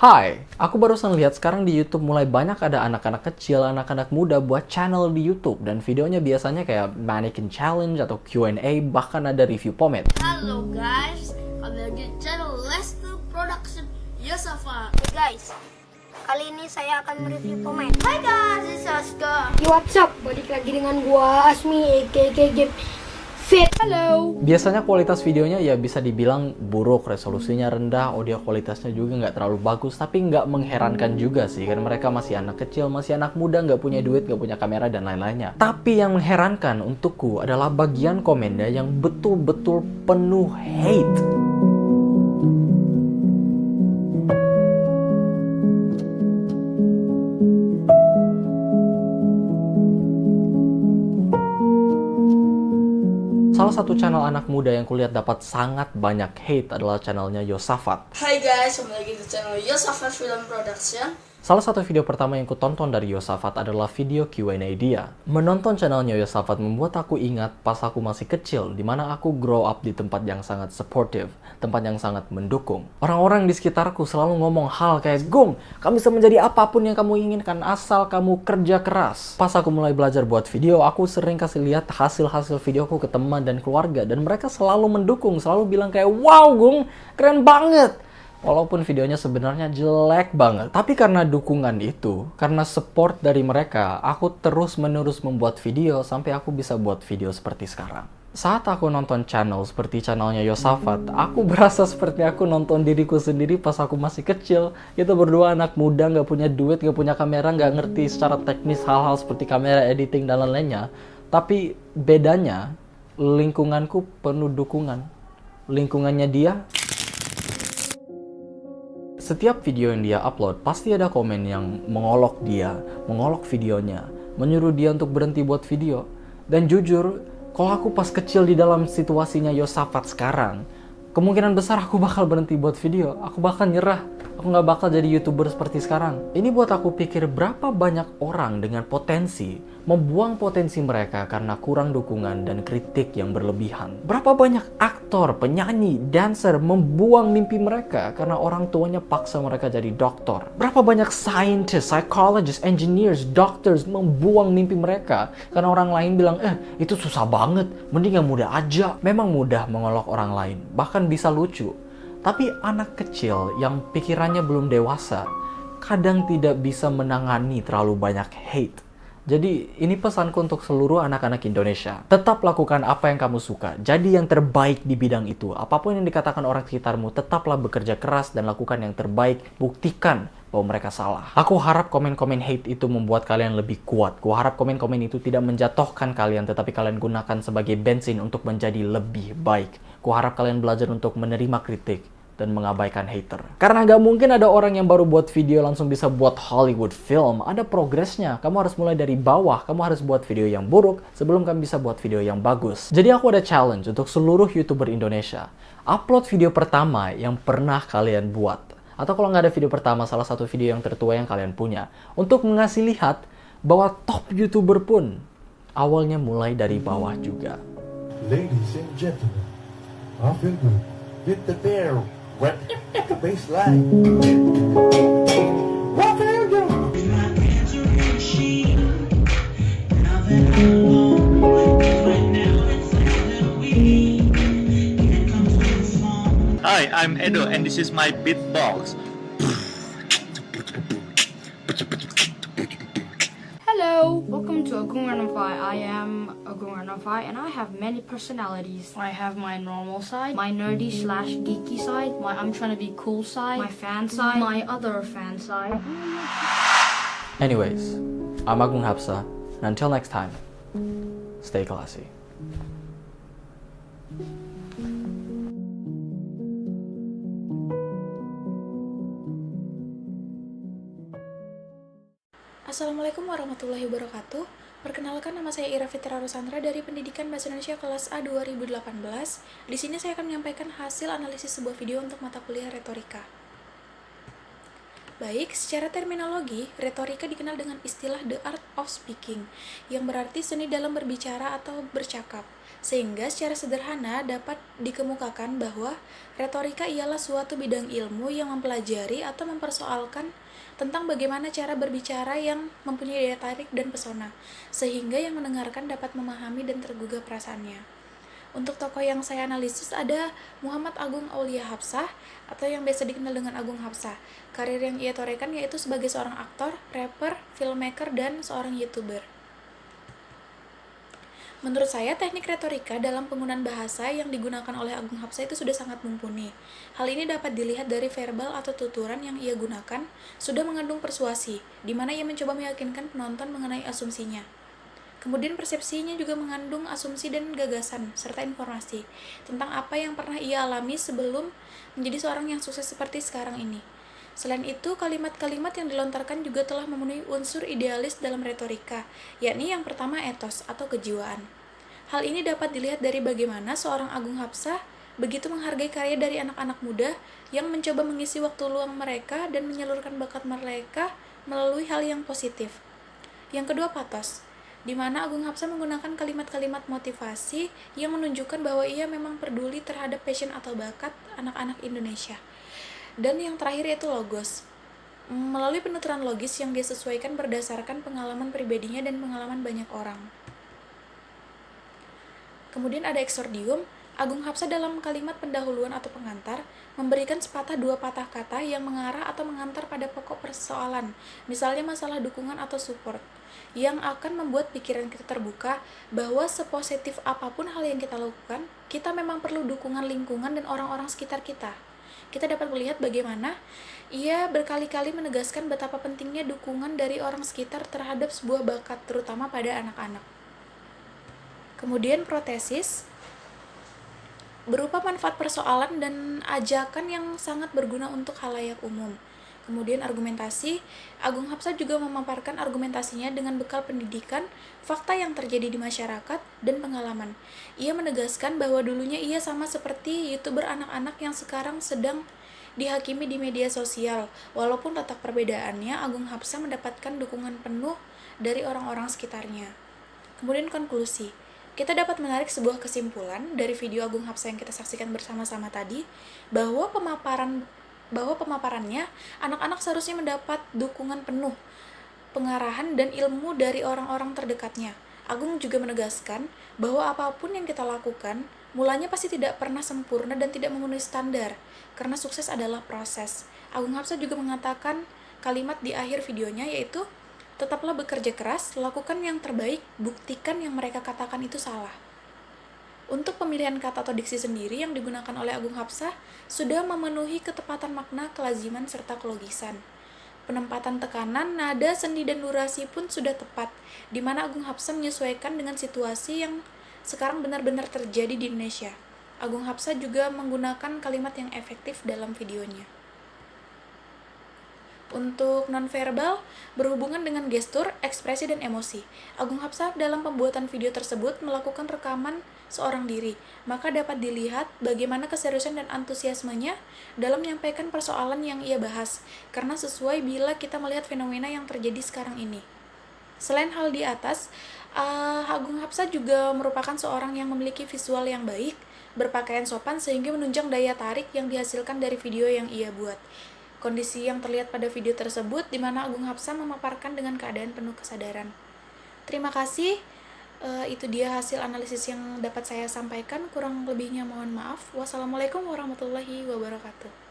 Hai, aku barusan lihat sekarang di YouTube mulai banyak ada anak-anak kecil, anak-anak muda buat channel di YouTube. Dan videonya biasanya kayak mannequin challenge atau Q&A, bahkan ada review pomade. Halo guys, kembali lagi di channel Let's Do Production Yosafat. Hey guys, kali ini saya akan mereview pomade. Hai guys, this is Aska. Yo, what's up? Balik lagi dengan gua Asmi aka Game Fit. Halo. Biasanya kualitas videonya ya bisa dibilang buruk, resolusinya rendah, audio kualitasnya juga nggak terlalu bagus, tapi nggak mengherankan juga sih, karena mereka masih anak kecil, masih anak muda, nggak punya duit, nggak punya kamera, dan lain-lainnya. Tapi yang mengherankan untukku adalah bagian komennya yang betul-betul penuh hate. Salah satu channel anak muda yang kulihat dapat sangat banyak hate adalah channelnya Yosafat. Hai guys, kembali lagi di channel Yosafat Film Production. Salah satu video pertama yang kutonton dari Yosafat adalah video Q&A dia. Menonton channelnya Yosafat membuat aku ingat pas aku masih kecil, dimana aku grow up di tempat yang sangat supportive, tempat yang sangat mendukung. Orang-orang di sekitarku selalu ngomong hal kayak, "Gung, kamu bisa menjadi apapun yang kamu inginkan asal kamu kerja keras." Pas aku mulai belajar buat video, aku sering kasih lihat hasil-hasil videoku ke teman dan keluarga, dan mereka selalu mendukung, selalu bilang kayak, "Wow, Gung, keren banget." Walaupun videonya sebenarnya jelek banget. Tapi karena dukungan itu, karena support dari mereka, aku terus-menerus membuat video sampai aku bisa buat video seperti sekarang. Saat aku nonton channel seperti channelnya Yosafat, aku berasa seperti aku nonton diriku sendiri pas aku masih kecil. Kita berdua anak muda, nggak punya duit, nggak punya kamera, nggak ngerti secara teknis hal-hal seperti kamera, editing, dan lain-lainnya. Tapi bedanya, lingkunganku penuh dukungan. Lingkungannya dia, setiap video yang dia upload, pasti ada komen yang mengolok dia, mengolok videonya, menyuruh dia untuk berhenti buat video. Dan jujur, kalau aku pas kecil di dalam situasinya Yosafat sekarang, kemungkinan besar aku bakal berhenti buat video. Aku bakal nyerah. Aku nggak bakal jadi YouTuber seperti sekarang. Ini buat aku pikir berapa banyak orang dengan potensi membuang potensi mereka karena kurang dukungan dan kritik yang berlebihan. Berapa banyak aktor, penyanyi, dancer membuang mimpi mereka karena orang tuanya paksa mereka jadi dokter. Berapa banyak scientist, psychologist, engineers, doctors membuang mimpi mereka karena orang lain bilang, itu susah banget, mending yang mudah aja. Memang mudah mengolok orang lain, bahkan bisa lucu. Tapi anak kecil yang pikirannya belum dewasa kadang tidak bisa menangani terlalu banyak hate. Jadi ini pesanku untuk seluruh anak-anak Indonesia. Tetap lakukan apa yang kamu suka. Jadi yang terbaik di bidang itu. Apapun yang dikatakan orang sekitarmu, tetaplah bekerja keras dan lakukan yang terbaik. Buktikan bahwa mereka salah. Aku harap komen-komen hate itu membuat kalian lebih kuat. Aku harap komen-komen itu tidak menjatuhkan kalian, tetapi kalian gunakan sebagai bensin untuk menjadi lebih baik. Aku harap kalian belajar untuk menerima kritik dan mengabaikan hater. Karena nggak mungkin ada orang yang baru buat video langsung bisa buat Hollywood film. Ada progresnya. Kamu harus mulai dari bawah. Kamu harus buat video yang buruk sebelum kamu bisa buat video yang bagus. Jadi aku ada challenge untuk seluruh YouTuber Indonesia. Upload video pertama yang pernah kalian buat. Atau kalau nggak ada video pertama, salah satu video yang tertua yang kalian punya. Untuk ngasih lihat bahwa top YouTuber pun awalnya mulai dari bawah juga. Ladies and gentlemen, I feel good with the bear. Wet the baseline. What do you do? Hi, I'm Edo and this is my beatbox. Hello, welcome to Agung Ranafai. I am Agung Ranafai and I have many personalities. I have my normal side, my nerdy / geeky side, my I'm trying to be cool side, my fan side, my other fan side. Anyways, I'm Agung Hapsa, and until next time, stay classy. Assalamualaikum warahmatullahi wabarakatuh. Perkenalkan, nama saya Ira Fitra Rosandra dari Pendidikan Bahasa Indonesia kelas A 2018. Di sini saya akan menyampaikan hasil analisis sebuah video untuk mata kuliah retorika. Baik, secara terminologi, retorika dikenal dengan istilah the art of speaking, yang berarti seni dalam berbicara atau bercakap. Sehingga secara sederhana dapat dikemukakan bahwa retorika ialah suatu bidang ilmu yang mempelajari atau mempersoalkan tentang bagaimana cara berbicara yang mempunyai daya tarik dan pesona, sehingga yang mendengarkan dapat memahami dan tergugah perasaannya. Untuk tokoh yang saya analisis ada Muhammad Agung Aulia Hapsah atau yang biasa dikenal dengan Agung Hapsah. Karir yang ia torehkan yaitu sebagai seorang aktor, rapper, filmmaker, dan seorang YouTuber. Menurut saya, teknik retorika dalam penggunaan bahasa yang digunakan oleh Agung Hapsah itu sudah sangat mumpuni. Hal ini dapat dilihat dari verbal atau tuturan yang ia gunakan sudah mengandung persuasi, di mana ia mencoba meyakinkan penonton mengenai asumsinya. Kemudian persepsinya juga mengandung asumsi dan gagasan, serta informasi tentang apa yang pernah ia alami sebelum menjadi seorang yang sukses seperti sekarang ini. Selain itu, kalimat-kalimat yang dilontarkan juga telah memenuhi unsur idealis dalam retorika, yakni yang pertama etos atau kejiwaan. Hal ini dapat dilihat dari bagaimana seorang Agung Hapsah begitu menghargai karya dari anak-anak muda yang mencoba mengisi waktu luang mereka dan menyalurkan bakat mereka melalui hal yang positif. Yang kedua, patos, di mana Agung Hapsah menggunakan kalimat-kalimat motivasi yang menunjukkan bahwa ia memang peduli terhadap passion atau bakat anak-anak Indonesia. Dan yang terakhir yaitu logos, melalui penuturan logis yang dia sesuaikan berdasarkan pengalaman pribadinya dan pengalaman banyak orang. Kemudian ada eksordium. Agung Hapsah dalam kalimat pendahuluan atau pengantar memberikan sepatah dua patah kata yang mengarah atau mengantar pada pokok persoalan, misalnya masalah dukungan atau support, yang akan membuat pikiran kita terbuka bahwa sepositif apapun hal yang kita lakukan, kita memang perlu dukungan lingkungan dan orang-orang sekitar kita. Kita dapat melihat bagaimana ia berkali-kali menegaskan betapa pentingnya dukungan dari orang sekitar terhadap sebuah bakat, terutama pada anak-anak. Kemudian protesis berupa manfaat persoalan dan ajakan yang sangat berguna untuk khalayak umum. Kemudian argumentasi, Agung Hapsah juga memaparkan argumentasinya dengan bekal pendidikan, fakta yang terjadi di masyarakat, dan pengalaman. Ia menegaskan bahwa dulunya ia sama seperti YouTuber anak-anak yang sekarang sedang dihakimi di media sosial. Walaupun letak perbedaannya, Agung Hapsah mendapatkan dukungan penuh dari orang-orang sekitarnya. Kemudian konklusi. Kita dapat menarik sebuah kesimpulan dari video Agung Hapsah yang kita saksikan bersama-sama tadi, bahwa pemaparannya, anak-anak seharusnya mendapat dukungan penuh, pengarahan dan ilmu dari orang-orang terdekatnya. Agung juga menegaskan bahwa apapun yang kita lakukan, mulanya pasti tidak pernah sempurna dan tidak memenuhi standar, karena sukses adalah proses. Agung Hapsah juga mengatakan kalimat di akhir videonya yaitu, tetaplah bekerja keras, lakukan yang terbaik, buktikan yang mereka katakan itu salah. Untuk pemilihan kata atau diksi sendiri yang digunakan oleh Agung Hapsah sudah memenuhi ketepatan makna, kelaziman, serta kelogisan. Penempatan tekanan, nada, sendi, dan durasi pun sudah tepat, di mana Agung Hapsah menyesuaikan dengan situasi yang sekarang benar-benar terjadi di Indonesia. Agung Hapsah juga menggunakan kalimat yang efektif dalam videonya. Untuk nonverbal, berhubungan dengan gestur, ekspresi, dan emosi. Agung Hapsah dalam pembuatan video tersebut melakukan rekaman seorang diri, maka dapat dilihat bagaimana keseriusan dan antusiasmenya dalam menyampaikan persoalan yang ia bahas, karena sesuai bila kita melihat fenomena yang terjadi sekarang ini. Selain hal di atas, Agung Hapsah juga merupakan seorang yang memiliki visual yang baik, berpakaian sopan sehingga menunjang daya tarik yang dihasilkan dari video yang ia buat. Kondisi yang terlihat pada video tersebut di mana Agung Hapsah memaparkan dengan keadaan penuh kesadaran. Terima kasih. Itu dia hasil analisis yang dapat saya sampaikan. Kurang lebihnya mohon maaf. Wassalamualaikum warahmatullahi wabarakatuh.